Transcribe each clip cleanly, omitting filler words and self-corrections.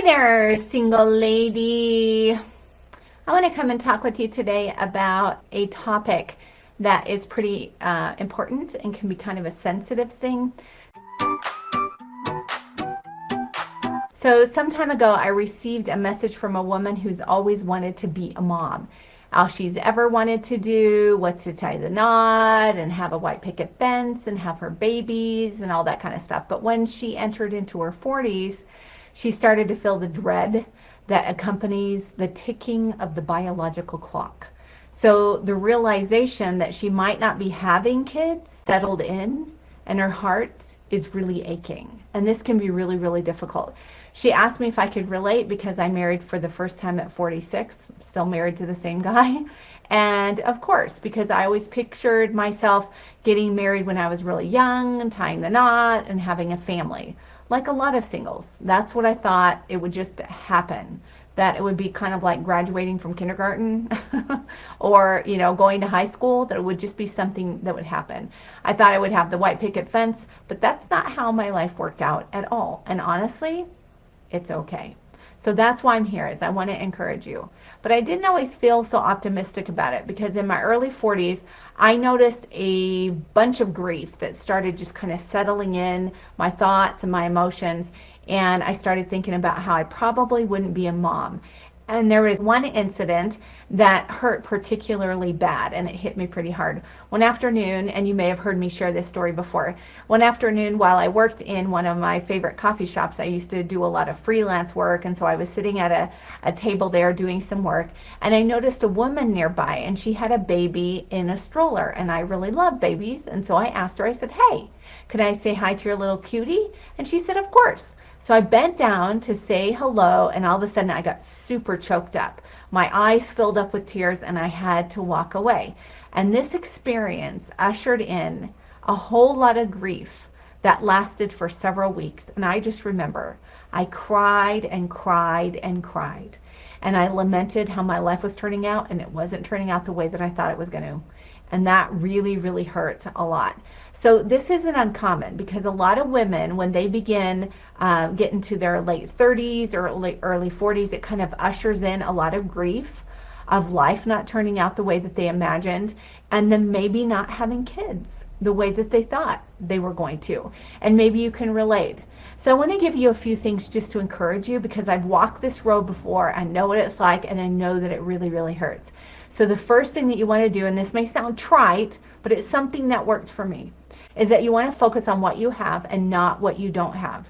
there, single lady. I want to come and talk with you today about a topic that is pretty important and can be kind of a sensitive thing. So some time ago, I received a message from a woman who's always wanted to be a mom. All she's ever wanted to do was to tie the knot and have a white picket fence and have her babies and all that kind of stuff. But when she entered into her 40s, she started to feel the dread that accompanies the ticking of the biological clock. So the realization that she might not be having kids settled in, and her heart is really aching. And this can be really, really difficult. She asked me if I could relate because I married for the first time at 46, still married to the same guy. And of course, because I always pictured myself getting married when I was really young and tying the knot and having a family. Like a lot of singles, that's what I thought it would just happen. That it would be kind of like graduating from kindergarten or, going to high school, that it would just be something that would happen. I thought I would have the white picket fence, but that's not how my life worked out at all. And honestly, it's okay. So that's why I'm here, is I want to encourage you. But I didn't always feel so optimistic about it because in my early 40s, I noticed a bunch of grief that started just kind of settling in my thoughts and my emotions. And I started thinking about how I probably wouldn't be a mom. And there was one incident that hurt particularly bad, and it hit me pretty hard. One afternoon, and you may have heard me share this story before, one afternoon while I worked in one of my favorite coffee shops, I used to do a lot of freelance work, and so I was sitting at a table there doing some work, and I noticed a woman nearby, and she had a baby in a stroller, and I really love babies, and so I asked her, I said, "Hey, could I say hi to your little cutie?" And she said, "Of course." So I bent down to say hello, and all of a sudden I got super choked up. My eyes filled up with tears, and I had to walk away. And this experience ushered in a whole lot of grief that lasted for several weeks. And I just remember I cried and cried and cried. And I lamented how my life was turning out, and it wasn't turning out the way that I thought it was going to. And that really, really hurt a lot. So this isn't uncommon because a lot of women, when they begin getting to their late 30s or early 40s, it kind of ushers in a lot of grief of life not turning out the way that they imagined, and then maybe not having kids the way that they thought they were going to. And maybe you can relate. So I want to give you a few things just to encourage you because I've walked this road before. I know what it's like, and I know that it really, really hurts. So the first thing that you want to do, and this may sound trite, but it's something that worked for me, is that you want to focus on what you have and not what you don't have.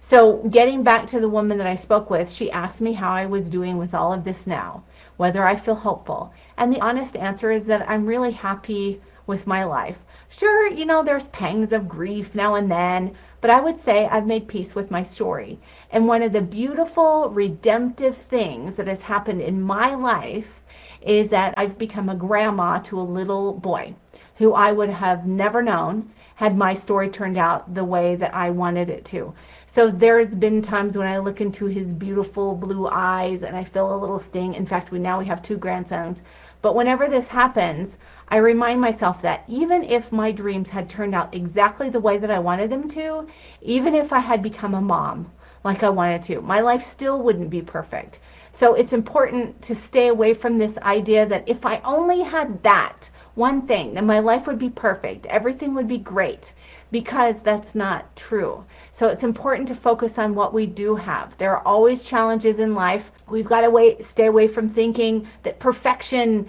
So getting back to the woman that I spoke with, she asked me how I was doing with all of this now, whether I feel hopeful. And the honest answer is that I'm really happy with my life. Sure, there's pangs of grief now and then, but I would say I've made peace with my story. And one of the beautiful, redemptive things that has happened in my life is that I've become a grandma to a little boy who I would have never known had my story turned out the way that I wanted it to. So there's been times when I look into his beautiful blue eyes and I feel a little sting. In fact, now we have 2 grandsons. But whenever this happens, I remind myself that even if my dreams had turned out exactly the way that I wanted them to, even if I had become a mom like I wanted to, my life still wouldn't be perfect. So it's important to stay away from this idea that if I only had that one thing, then my life would be perfect. Everything would be great, because that's not true. So it's important to focus on what we do have. There are always challenges in life. We've got to stay away from thinking that perfection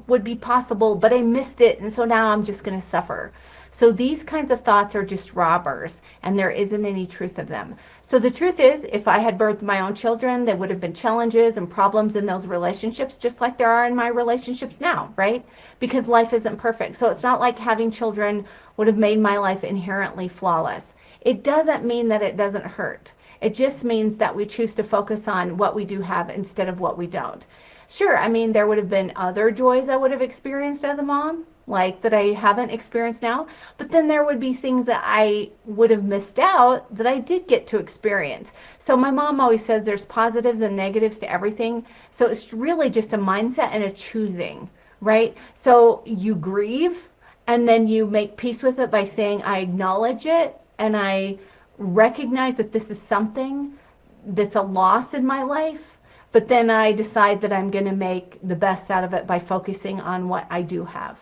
would be possible, but I missed it, and so now I'm just going to suffer. So these kinds of thoughts are just robbers, and there isn't any truth of them. So the truth is, if I had birthed my own children, there would have been challenges and problems in those relationships, just like there are in my relationships now, right? Because life isn't perfect. So it's not like having children would have made my life inherently flawless. It doesn't mean that it doesn't hurt. It just means that we choose to focus on what we do have instead of what we don't. Sure, there would have been other joys I would have experienced as a mom, like that I haven't experienced now, but then there would be things that I would have missed out that I did get to experience. So my mom always says there's positives and negatives to everything. So it's really just a mindset and a choosing, right? So you grieve and then you make peace with it by saying, I acknowledge it and I recognize that this is something that's a loss in my life, but then I decide that I'm going to make the best out of it by focusing on what I do have.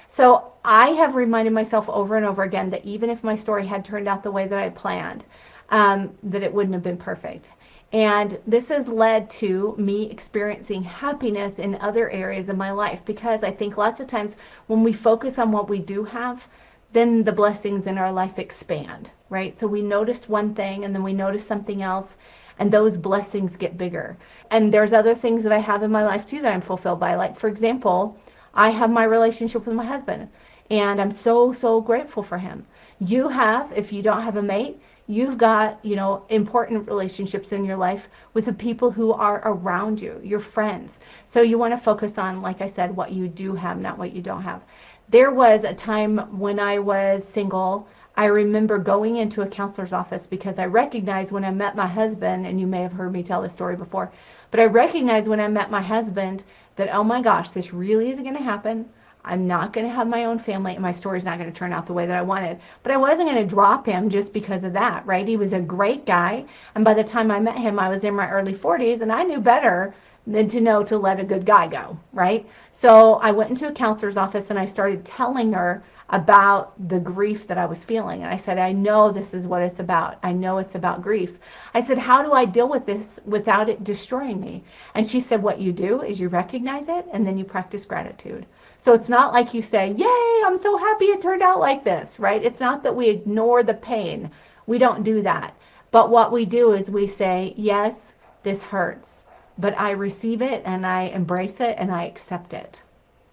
So I have reminded myself over and over again that even if my story had turned out the way that I planned, that it wouldn't have been perfect. And this has led to me experiencing happiness in other areas of my life, because I think lots of times when we focus on what we do have, then the blessings in our life expand, right? So we notice one thing and then we notice something else, and those blessings get bigger. And there's other things that I have in my life too that I'm fulfilled by. Like, for example, I have my relationship with my husband, and I'm so, so grateful for him. You have, if you don't have a mate, you've got, important relationships in your life with the people who are around you, your friends. So you want to focus on, like I said, what you do have, not what you don't have. There was a time when I was single. I remember going into a counselor's office because I recognized when I met my husband, and you may have heard me tell this story before, but I recognized when I met my husband that, oh my gosh, this really isn't going to happen. I'm not going to have my own family, and my story's not going to turn out the way that I wanted. But I wasn't going to drop him just because of that, right? He was a great guy, and by the time I met him, I was in my early 40s, and I knew better than to know to let a good guy go, right? So I went into a counselor's office, and I started telling her about the grief that I was feeling. And I said, I know this is what it's about. I know it's about grief. I said, how do I deal with this without it destroying me? And she said, what you do is you recognize it, and then you practice gratitude. So it's not like you say, yay, I'm so happy it turned out like this, right? It's not that we ignore the pain. We don't do that. But what we do is we say, yes, this hurts, but I receive it and I embrace it and I accept it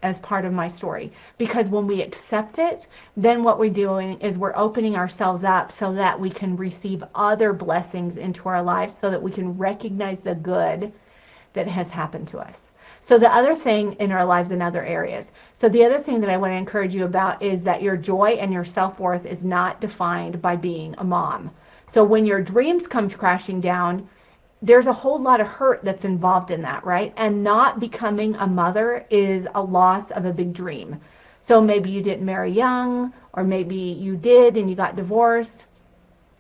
as part of my story. Because when we accept it, then what we're doing is we're opening ourselves up so that we can receive other blessings into our lives, so that we can recognize the good that has happened to us. So the other thing in our lives in other areas. So the other thing that I want to encourage you about is that your joy and your self-worth is not defined by being a mom. So when your dreams come crashing down, there's a whole lot of hurt that's involved in that, right? And not becoming a mother is a loss of a big dream. So maybe you didn't marry young, or maybe you did and you got divorced,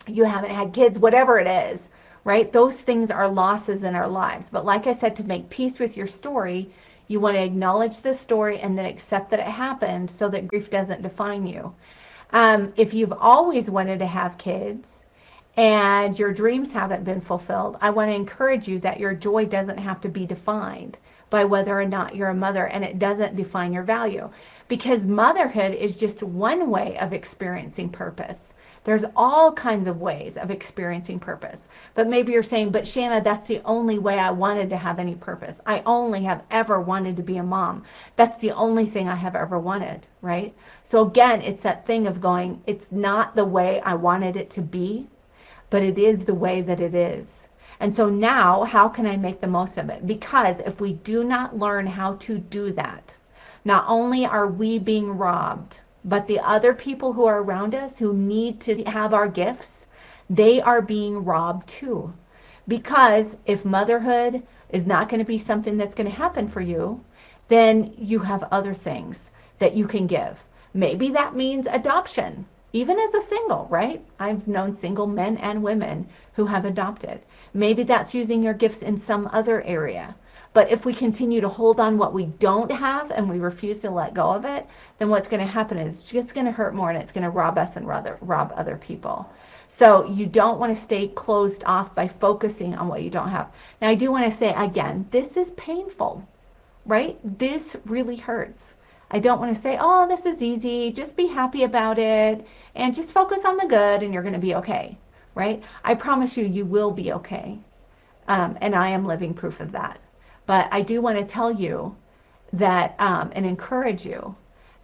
you haven't had kids, whatever it is, right? Those things are losses in our lives. But like I said, to make peace with your story, you want to acknowledge the story and then accept that it happened, so that grief doesn't define you. If you've always wanted to have kids and your dreams haven't been fulfilled, I want to encourage you that your joy doesn't have to be defined by whether or not you're a mother, and it doesn't define your value, because motherhood is just one way of experiencing purpose. There's all kinds of ways of experiencing purpose. But maybe you're saying, but Shana, that's the only way I wanted to have any purpose. I only have ever wanted to be a mom. That's the only thing I have ever wanted, right? So again, it's that thing of going, it's not the way I wanted it to be, but it is the way that it is. And so now, how can I make the most of it? Because if we do not learn how to do that, not only are we being robbed, but the other people who are around us who need to have our gifts, they are being robbed too. Because if motherhood is not going to be something that's going to happen for you, then you have other things that you can give. Maybe that means adoption, even as a single, right? I've known single men and women who have adopted. Maybe that's using your gifts in some other area. But if we continue to hold on what we don't have and we refuse to let go of it, then what's going to happen is it's just going to hurt more, and it's going to rob us and rob other people. So you don't want to stay closed off by focusing on what you don't have. Now, I do want to say again, this is painful, right? This really hurts. I don't want to say, oh, this is easy. Just be happy about it and just focus on the good and you're going to be okay, right? I promise you, you will be okay. And I am living proof of that. But I do want to tell you that, and encourage you,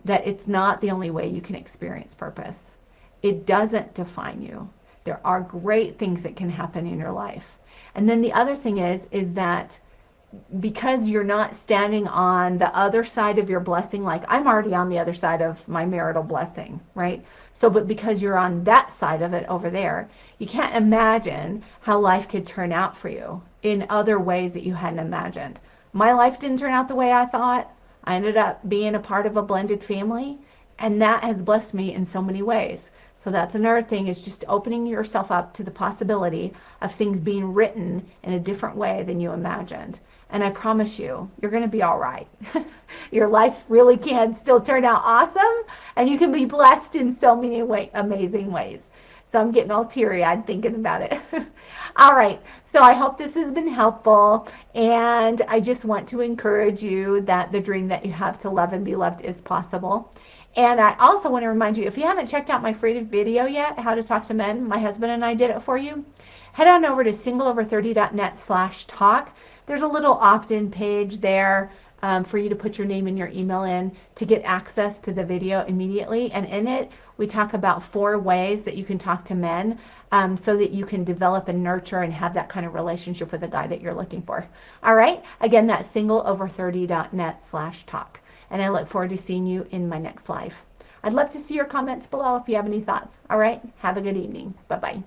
that it's not the only way you can experience purpose. It doesn't define you. There are great things that can happen in your life. And then the other thing is that because you're not standing on the other side of your blessing, like I'm already on the other side of my marital blessing, right? So, but because you're on that side of it over there, you can't imagine how life could turn out for you in other ways that you hadn't imagined. My life didn't turn out the way I thought. I ended up being a part of a blended family, and that has blessed me in so many ways. So that's another thing, is just opening yourself up to the possibility of things being written in a different way than you imagined. And I promise you, you're going to be all right. Your life really can still turn out awesome, and you can be blessed in so many amazing ways. So I'm getting all teary-eyed thinking about it. All right, so I hope this has been helpful, and I just want to encourage you that the dream that you have to love and be loved is possible. And I also want to remind you, if you haven't checked out my free video yet, How to Talk to Men, my husband and I did it for you, head on over to singleover30.net/talk. There's a little opt-in page there for you to put your name and your email in to get access to the video immediately. And in it, we talk about 4 ways that you can talk to men so that you can develop and nurture and have that kind of relationship with a guy that you're looking for. All right? Again, that's singleover30.net/talk. And I look forward to seeing you in my next live. I'd love to see your comments below if you have any thoughts. All right? Have a good evening. Bye-bye.